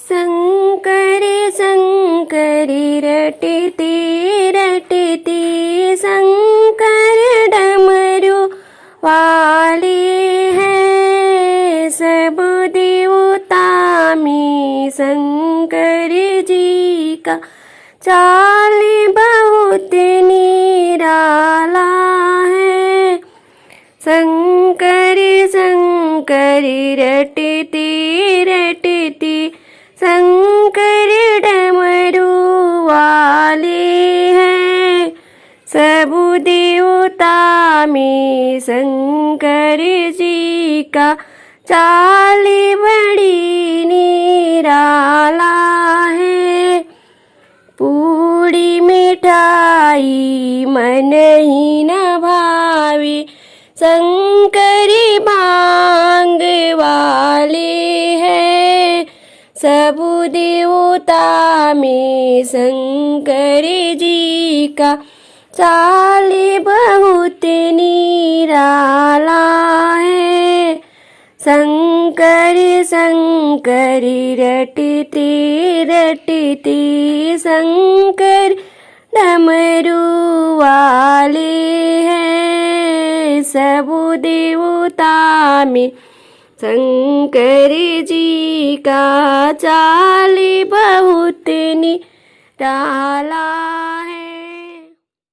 शंकरी शंकरी रटती रटती शंकर डमरू वाले हैं। सब देवता में शंकर जी का चाल बहुत निराला है। शंकरी शंकरी रटती रटती शंकर डमरू वाले हैं। सब देवता में शंकर जी का चाल बड़ी निराला है। पूरी मिठाई मन ही न भावे शंकरी भांग वाले हैं। सब देवता में शंकर जी का चाल बहुत निराला है। शंकरी शंकरी रटती रटती शंकर डमरू वाले हैं। सब देवता में शंकर जी का चाल बहुत निराला